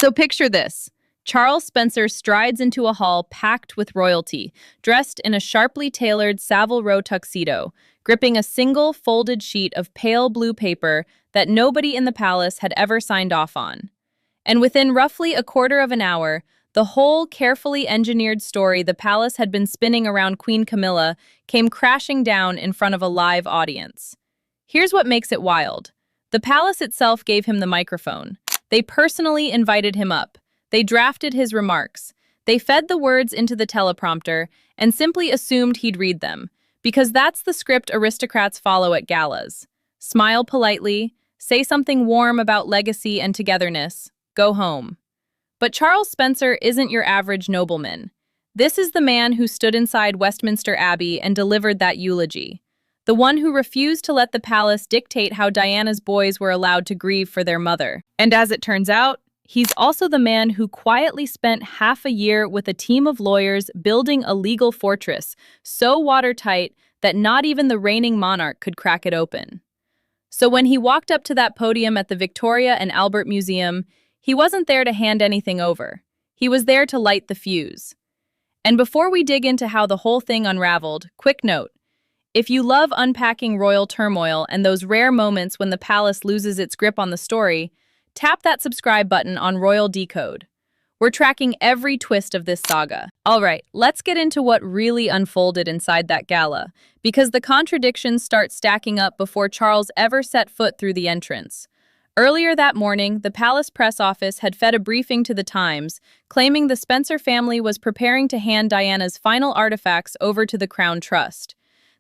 So picture this. Charles Spencer strides into a hall packed with royalty, dressed in a sharply tailored Savile Row tuxedo, gripping a single folded sheet of pale blue paper that nobody in the palace had ever signed off on. And within roughly a quarter of an hour, the whole carefully engineered story the palace had been spinning around Queen Camilla came crashing down in front of a live audience. Here's what makes it wild. The palace itself gave him the microphone. They personally invited him up. They drafted his remarks. They fed the words into the teleprompter and simply assumed he'd read them, because that's the script aristocrats follow at galas. Smile politely, say something warm about legacy and togetherness, go home. But Charles Spencer isn't your average nobleman. This is the man who stood inside Westminster Abbey and delivered that eulogy. The one who refused to let the palace dictate how Diana's boys were allowed to grieve for their mother. And as it turns out, he's also the man who quietly spent half a year with a team of lawyers building a legal fortress so watertight that not even the reigning monarch could crack it open. So when he walked up to that podium at the Victoria and Albert Museum, he wasn't there to hand anything over. He was there to light the fuse. And before we dig into how the whole thing unraveled, quick note. If you love unpacking royal turmoil and those rare moments when the palace loses its grip on the story, tap that subscribe button on Royal Decode. We're tracking every twist of this saga. All right, let's get into what really unfolded inside that gala, because the contradictions start stacking up before Charles ever set foot through the entrance. Earlier that morning, the palace press office had fed a briefing to the Times, claiming the Spencer family was preparing to hand Diana's final artifacts over to the Crown Trust.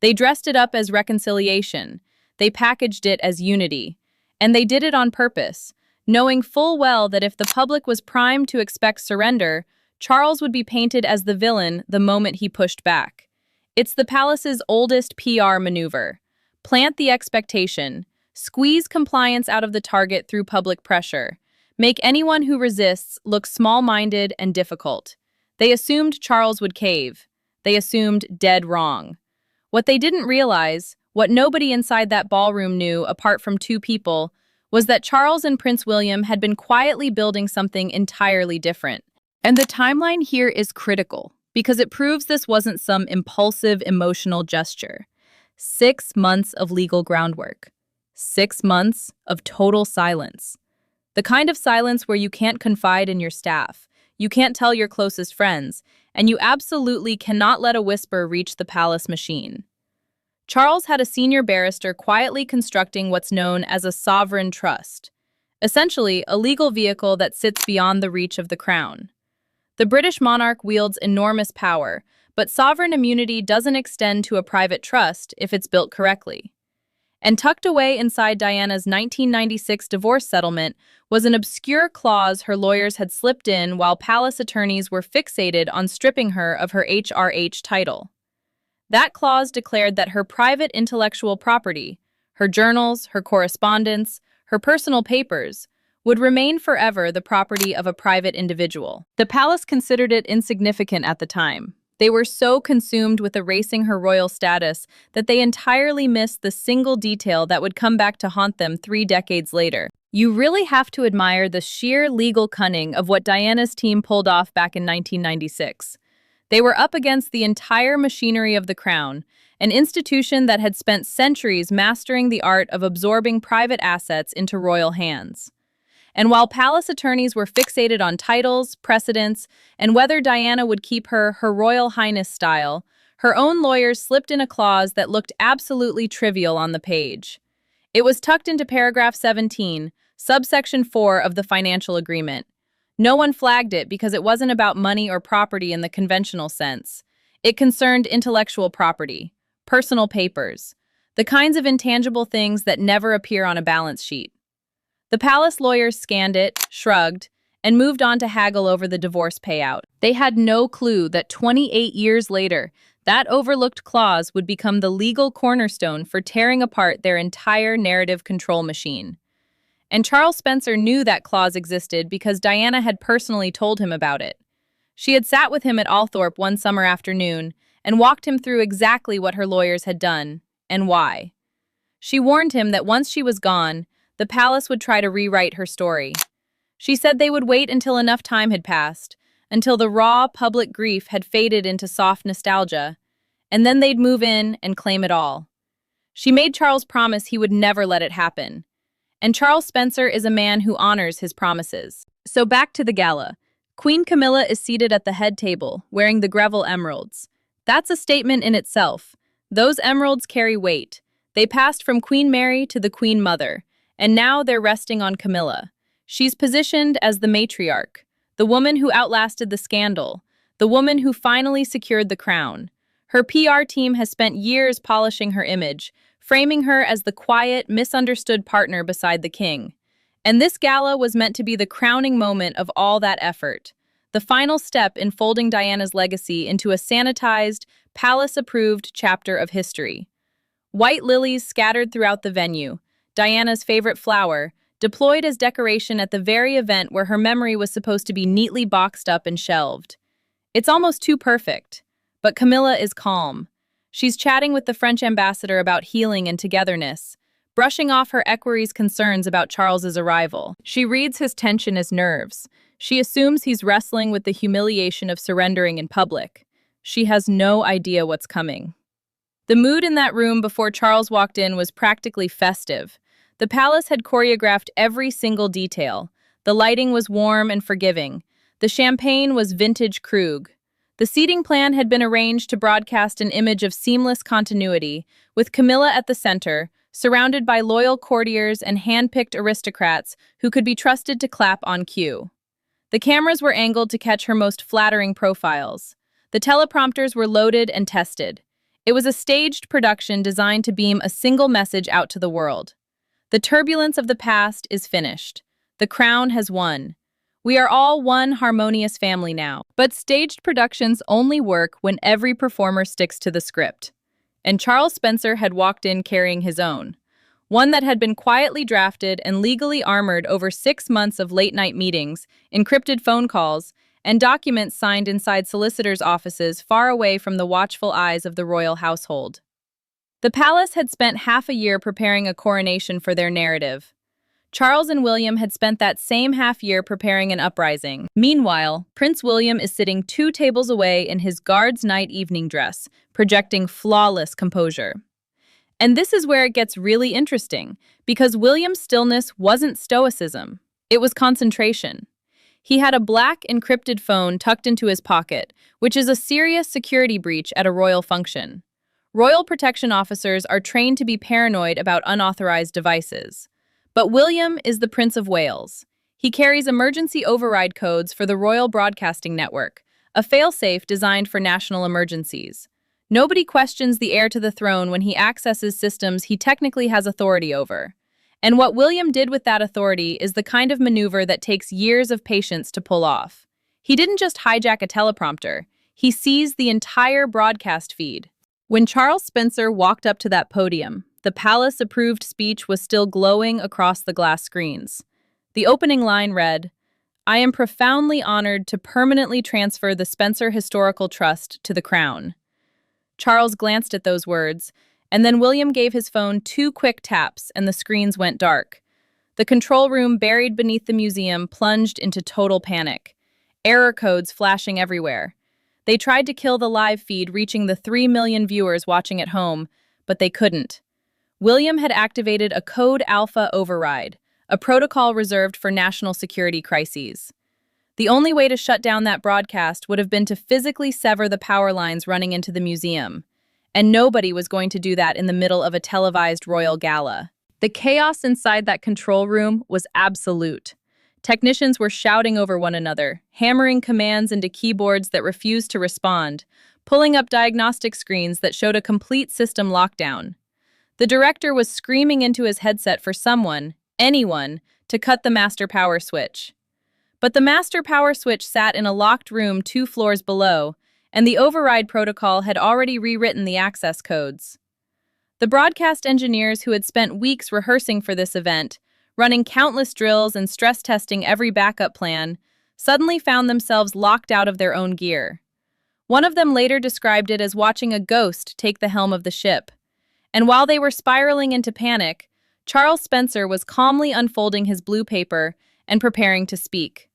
They dressed it up as reconciliation. They packaged it as unity. And they did it on purpose, knowing full well that if the public was primed to expect surrender, Charles would be painted as the villain the moment he pushed back. It's the palace's oldest PR maneuver. Plant the expectation. Squeeze compliance out of the target through public pressure. Make anyone who resists look small-minded and difficult. They assumed Charles would cave. They assumed dead wrong. What they didn't realize, what nobody inside that ballroom knew apart from two people, was that Charles and Prince William had been quietly building something entirely different. And the timeline here is critical, because it proves this wasn't some impulsive, emotional gesture. 6 months of legal groundwork. 6 months of total silence. The kind of silence where you can't confide in your staff, you can't tell your closest friends, and you absolutely cannot let a whisper reach the palace machine. Charles had a senior barrister quietly constructing what's known as a sovereign trust, essentially a legal vehicle that sits beyond the reach of the crown. The British monarch wields enormous power, but sovereign immunity doesn't extend to a private trust if it's built correctly. And tucked away inside Diana's 1996 divorce settlement was an obscure clause her lawyers had slipped in while palace attorneys were fixated on stripping her of her HRH title. That clause declared that her private intellectual property, her journals, her correspondence, her personal papers, would remain forever the property of a private individual. The palace considered it insignificant at the time. They were so consumed with erasing her royal status that they entirely missed the single detail that would come back to haunt them 3 decades later. You really have to admire the sheer legal cunning of what Diana's team pulled off back in 1996. They were up against the entire machinery of the crown, an institution that had spent centuries mastering the art of absorbing private assets into royal hands. And while palace attorneys were fixated on titles, precedents, and whether Diana would keep her Royal Highness style, her own lawyers slipped in a clause that looked absolutely trivial on the page. It was tucked into paragraph 17, subsection 4 of the financial agreement. No one flagged it because it wasn't about money or property in the conventional sense. It concerned intellectual property, personal papers, the kinds of intangible things that never appear on a balance sheet. The palace lawyers scanned it, shrugged, and moved on to haggle over the divorce payout. They had no clue that 28 years later, that overlooked clause would become the legal cornerstone for tearing apart their entire narrative control machine. And Charles Spencer knew that clause existed because Diana had personally told him about it. She had sat with him at Althorpe one summer afternoon and walked him through exactly what her lawyers had done and why. She warned him that once she was gone, the palace would try to rewrite her story. She said they would wait until enough time had passed, until the raw public grief had faded into soft nostalgia, and then they'd move in and claim it all. She made Charles promise he would never let it happen. And Charles Spencer is a man who honors his promises. So back to the gala. Queen Camilla is seated at the head table, wearing the Greville emeralds. That's a statement in itself. Those emeralds carry weight. They passed from Queen Mary to the Queen Mother, and now they're resting on Camilla. She's positioned as the matriarch, the woman who outlasted the scandal, the woman who finally secured the crown. Her PR team has spent years polishing her image, framing her as the quiet, misunderstood partner beside the king. And this gala was meant to be the crowning moment of all that effort, the final step in folding Diana's legacy into a sanitized, palace-approved chapter of history. White lilies scattered throughout the venue, Diana's favorite flower, deployed as decoration at the very event where her memory was supposed to be neatly boxed up and shelved. It's almost too perfect. But Camilla is calm. She's chatting with the French ambassador about healing and togetherness, brushing off her equerry's concerns about Charles's arrival. She reads his tension as nerves. She assumes he's wrestling with the humiliation of surrendering in public. She has no idea what's coming. The mood in that room before Charles walked in was practically festive. The palace had choreographed every single detail. The lighting was warm and forgiving. The champagne was vintage Krug. The seating plan had been arranged to broadcast an image of seamless continuity, with Camilla at the center, surrounded by loyal courtiers and hand-picked aristocrats who could be trusted to clap on cue. The cameras were angled to catch her most flattering profiles. The teleprompters were loaded and tested. It was a staged production designed to beam a single message out to the world. The turbulence of the past is finished. The crown has won. We are all one harmonious family now. But staged productions only work when every performer sticks to the script. And Charles Spencer had walked in carrying his own. One that had been quietly drafted and legally armored over 6 months of late-night meetings, encrypted phone calls, and documents signed inside solicitors' offices far away from the watchful eyes of the royal household. The palace had spent half a year preparing a coronation for their narrative. Charles and William had spent that same half year preparing an uprising. Meanwhile, Prince William is sitting 2 tables away in his guard's night evening dress, projecting flawless composure. And this is where it gets really interesting, because William's stillness wasn't stoicism. It was concentration. He had a black encrypted phone tucked into his pocket, which is a serious security breach at a royal function. Royal protection officers are trained to be paranoid about unauthorized devices. But William is the Prince of Wales. He carries emergency override codes for the Royal Broadcasting Network, a failsafe designed for national emergencies. Nobody questions the heir to the throne when he accesses systems he technically has authority over. And what William did with that authority is the kind of maneuver that takes years of patience to pull off. He didn't just hijack a teleprompter. He seized the entire broadcast feed. When Charles Spencer walked up to that podium, the palace-approved speech was still glowing across the glass screens. The opening line read, "I am profoundly honored to permanently transfer the Spencer Historical Trust to the Crown." Charles glanced at those words, and then William gave his phone 2 quick taps and the screens went dark. The control room buried beneath the museum plunged into total panic. Error codes flashing everywhere. They tried to kill the live feed reaching the 3 million viewers watching at home, but they couldn't. William had activated a Code Alpha override, a protocol reserved for national security crises. The only way to shut down that broadcast would have been to physically sever the power lines running into the museum. And nobody was going to do that in the middle of a televised royal gala. The chaos inside that control room was absolute. Technicians were shouting over one another, hammering commands into keyboards that refused to respond, pulling up diagnostic screens that showed a complete system lockdown. The director was screaming into his headset for someone, anyone, to cut the master power switch. But the master power switch sat in a locked room 2 floors below, and the override protocol had already rewritten the access codes. The broadcast engineers who had spent weeks rehearsing for this event, running countless drills and stress testing every backup plan, suddenly found themselves locked out of their own gear. One of them later described it as watching a ghost take the helm of the ship. And while they were spiraling into panic, Charles Spencer was calmly unfolding his blue paper and preparing to speak.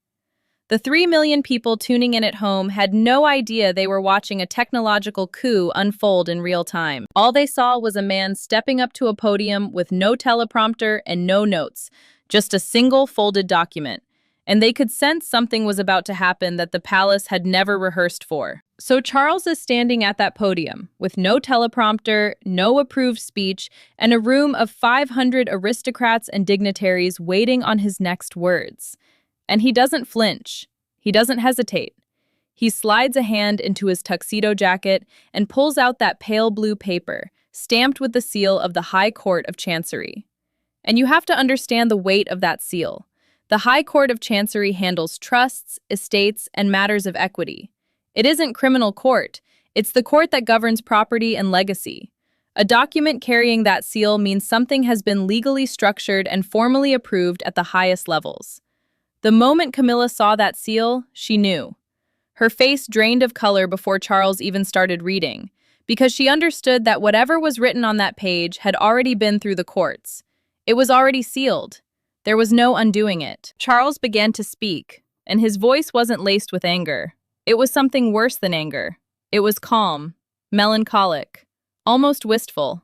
The 3 million people tuning in at home had no idea they were watching a technological coup unfold in real time. All they saw was a man stepping up to a podium with no teleprompter and no notes, just a single folded document. And they could sense something was about to happen that the palace had never rehearsed for. So Charles is standing at that podium, with no teleprompter, no approved speech, and a room of 500 aristocrats and dignitaries waiting on his next words. And he doesn't flinch. He doesn't hesitate. He slides a hand into his tuxedo jacket and pulls out that pale blue paper, stamped with the seal of the High Court of Chancery. And you have to understand the weight of that seal. The High Court of Chancery handles trusts, estates, and matters of equity. It isn't criminal court. It's the court that governs property and legacy. A document carrying that seal means something has been legally structured and formally approved at the highest levels. The moment Camilla saw that seal, she knew. Her face drained of color before Charles even started reading, because she understood that whatever was written on that page had already been through the courts. It was already sealed. There was no undoing it. Charles began to speak, and his voice wasn't laced with anger. It was something worse than anger. It was calm, melancholic, almost wistful.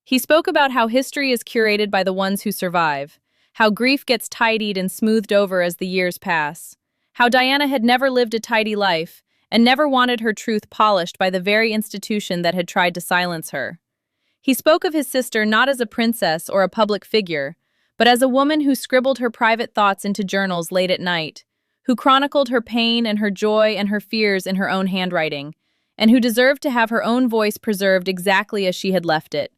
He spoke about how history is curated by the ones who survive, how grief gets tidied and smoothed over as the years pass, how Diana had never lived a tidy life and never wanted her truth polished by the very institution that had tried to silence her. He spoke of his sister not as a princess or a public figure, but as a woman who scribbled her private thoughts into journals late at night, who chronicled her pain and her joy and her fears in her own handwriting, and who deserved to have her own voice preserved exactly as she had left it.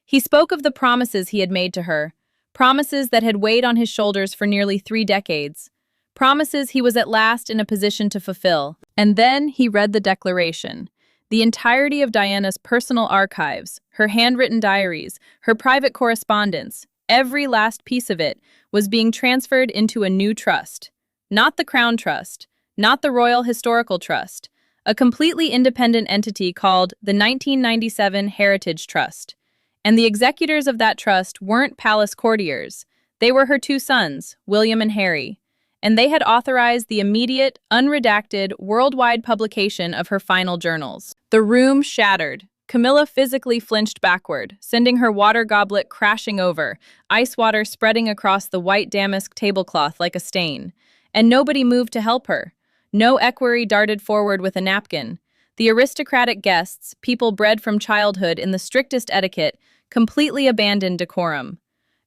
He spoke of the promises he had made to her, promises that had weighed on his shoulders for nearly 3 decades, promises he was at last in a position to fulfill. And then he read the declaration. The entirety of Diana's personal archives, her handwritten diaries, her private correspondence, every last piece of it was being transferred into a new trust. Not the Crown Trust, not the Royal Historical Trust, a completely independent entity called the 1997 Heritage Trust. And the executors of that trust weren't palace courtiers. They were her 2 sons, William and Harry, and they had authorized the immediate, unredacted, worldwide publication of her final journals. The room shattered. Camilla physically flinched backward, sending her water goblet crashing over, ice water spreading across the white damask tablecloth like a stain. And nobody moved to help her. No equerry darted forward with a napkin. The aristocratic guests, people bred from childhood in the strictest etiquette, completely abandoned decorum.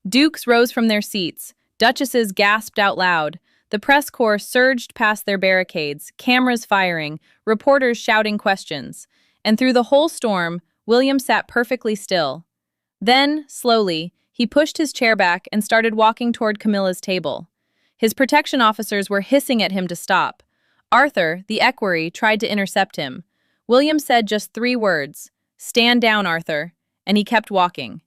Dukes rose from their seats. Duchesses gasped out loud. The press corps surged past their barricades, cameras firing, reporters shouting questions. And through the whole storm, William sat perfectly still. Then, slowly, he pushed his chair back and started walking toward Camilla's table. His protection officers were hissing at him to stop. Arthur, the equerry, tried to intercept him. William said just 3 words, "Stand down, Arthur," and he kept walking.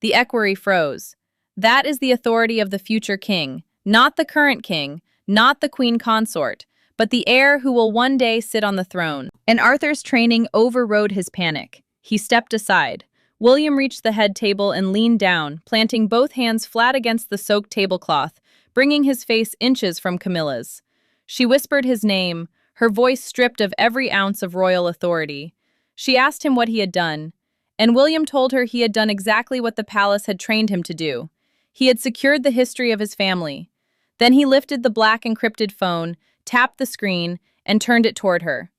The equerry froze. That is the authority of the future king, not the current king, not the queen consort, but the heir who will one day sit on the throne. And Arthur's training overrode his panic. He stepped aside. William reached the head table and leaned down, planting both hands flat against the soaked tablecloth, bringing his face inches from Camilla's. She whispered his name, her voice stripped of every ounce of royal authority. She asked him what he had done, and William told her he had done exactly what the palace had trained him to do. He had secured the history of his family. Then he lifted the black encrypted phone, tapped the screen, and turned it toward her.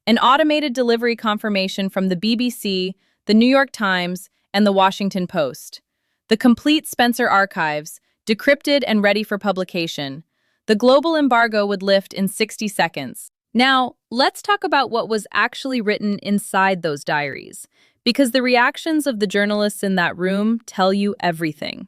An automated delivery confirmation from the BBC, the New York Times, and the Washington Post. The complete Spencer archives, decrypted and ready for publication. The global embargo would lift in 60 seconds. Now, let's talk about what was actually written inside those diaries, because the reactions of the journalists in that room tell you everything.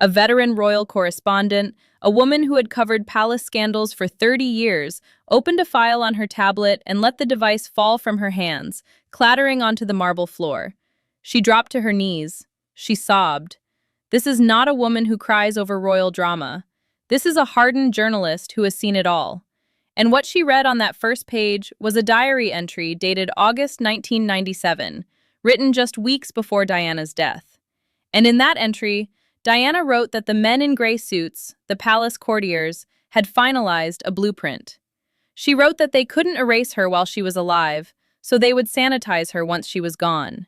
A veteran royal correspondent, a woman who had covered palace scandals for 30 years, opened a file on her tablet and let the device fall from her hands, clattering onto the marble floor. She dropped to her knees. She sobbed. This is not a woman who cries over royal drama. This is a hardened journalist who has seen it all. And what she read on that first page was a diary entry dated August 1997, written just weeks before Diana's death. And in that entry, Diana wrote that the men in gray suits, the palace courtiers, had finalized a blueprint. She wrote that they couldn't erase her while she was alive, so they would sanitize her once she was gone.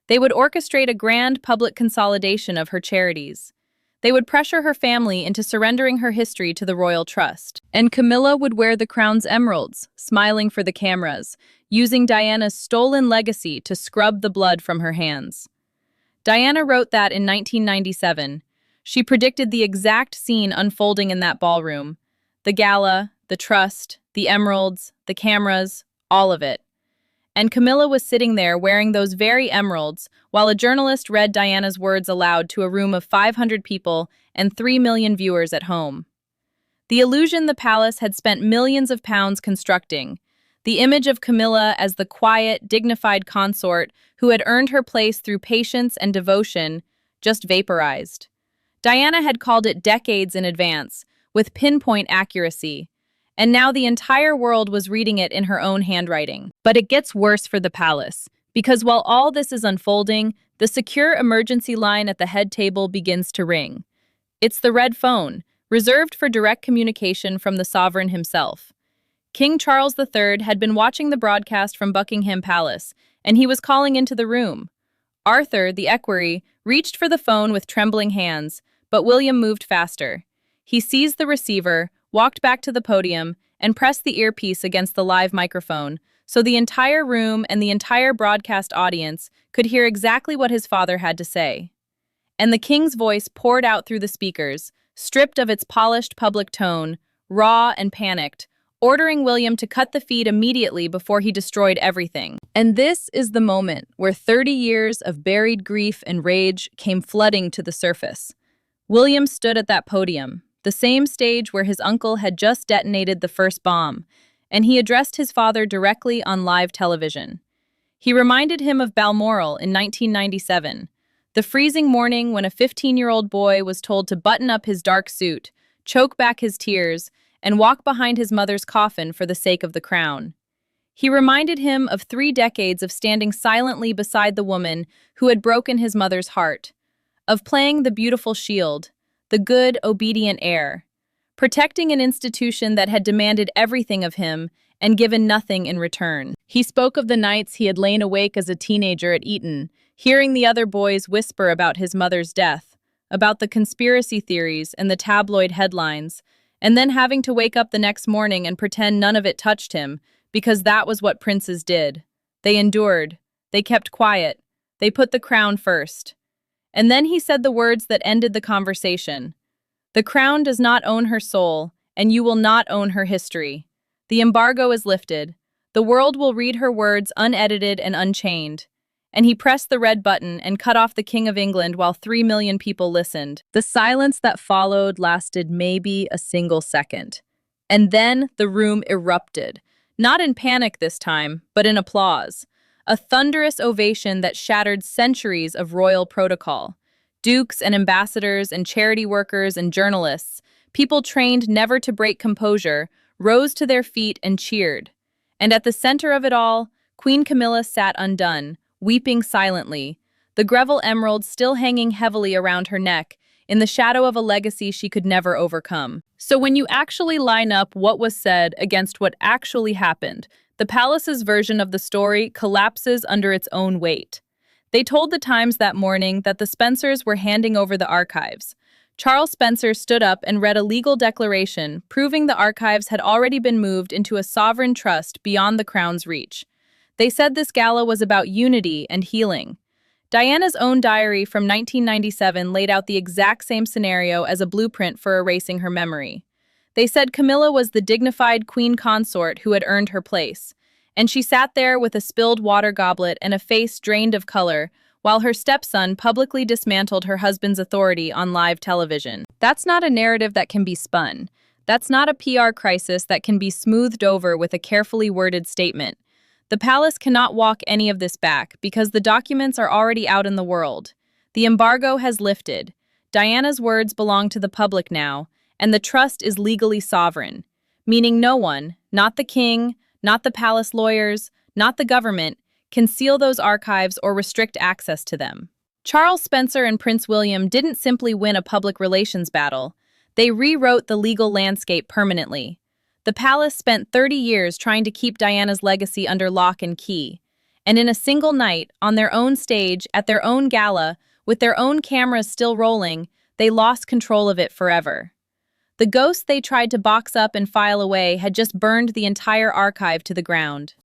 They would orchestrate a grand public consolidation of her charities. They would pressure her family into surrendering her history to the royal trust. And Camilla would wear the crown's emeralds, smiling for the cameras, using Diana's stolen legacy to scrub the blood from her hands. Diana wrote that in 1997. She predicted the exact scene unfolding in that ballroom. The gala, the trust, the emeralds, the cameras, all of it. And Camilla was sitting there wearing those very emeralds while a journalist read Diana's words aloud to a room of 500 people and 3 million viewers at home. The illusion the palace had spent millions of pounds constructing, the image of Camilla as the quiet, dignified consort who had earned her place through patience and devotion, just vaporized. Diana had called it decades in advance, with pinpoint accuracy, and now the entire world was reading it in her own handwriting. But it gets worse for the palace, because while all this is unfolding, the secure emergency line at the head table begins to ring. It's the red phone, reserved for direct communication from the sovereign himself. King Charles III had been watching the broadcast from Buckingham Palace, and he was calling into the room. Arthur, the equerry, reached for the phone with trembling hands, but William moved faster. He seized the receiver, walked back to the podium, and pressed the earpiece against the live microphone, so the entire room and the entire broadcast audience could hear exactly what his father had to say. And the king's voice poured out through the speakers, stripped of its polished public tone, raw and panicked, ordering William to cut the feed immediately before he destroyed everything. And this is the moment where 30 years of buried grief and rage came flooding to the surface. William stood at that podium, the same stage where his uncle had just detonated the first bomb, and he addressed his father directly on live television. He reminded him of Balmoral in 1997, the freezing morning when a 15-year-old boy was told to button up his dark suit, choke back his tears, and walk behind his mother's coffin for the sake of the crown. He reminded him of 3 decades of standing silently beside the woman who had broken his mother's heart, of playing the beautiful shield, the good, obedient heir, protecting an institution that had demanded everything of him and given nothing in return. He spoke of the nights he had lain awake as a teenager at Eton, hearing the other boys whisper about his mother's death, about the conspiracy theories and the tabloid headlines, and then having to wake up the next morning and pretend none of it touched him, because that was what princes did. They endured. They kept quiet. They put the crown first. And then he said the words that ended the conversation. The crown does not own her soul, and you will not own her history. The embargo is lifted. The world will read her words unedited and unchained. And he pressed the red button and cut off the King of England while 3 million people listened. The silence that followed lasted maybe a single second. And then the room erupted. Not in panic this time, but in applause. A thunderous ovation that shattered centuries of royal protocol. Dukes and ambassadors and charity workers and journalists, people trained never to break composure, rose to their feet and cheered. And at the center of it all, Queen Camilla sat undone, weeping silently, the Greville emerald still hanging heavily around her neck, in the shadow of a legacy she could never overcome. So when you actually line up what was said against what actually happened, the palace's version of the story collapses under its own weight. They told the Times that morning that the Spencers were handing over the archives. Charles Spencer stood up and read a legal declaration proving the archives had already been moved into a sovereign trust beyond the crown's reach. They said this gala was about unity and healing. Diana's own diary from 1997 laid out the exact same scenario as a blueprint for erasing her memory. They said Camilla was the dignified queen consort who had earned her place, and she sat there with a spilled water goblet and a face drained of color, while her stepson publicly dismantled her husband's authority on live television. That's not a narrative that can be spun. That's not a PR crisis that can be smoothed over with a carefully worded statement. The palace cannot walk any of this back because the documents are already out in the world. The embargo has lifted. Diana's words belong to the public now, and the trust is legally sovereign, meaning no one, not the king, not the palace lawyers, not the government, can seal those archives or restrict access to them. Charles Spencer and Prince William didn't simply win a public relations battle. They rewrote the legal landscape permanently. The palace spent 30 years trying to keep Diana's legacy under lock and key. And in a single night, on their own stage, at their own gala, with their own cameras still rolling, they lost control of it forever. The ghost they tried to box up and file away had just burned the entire archive to the ground.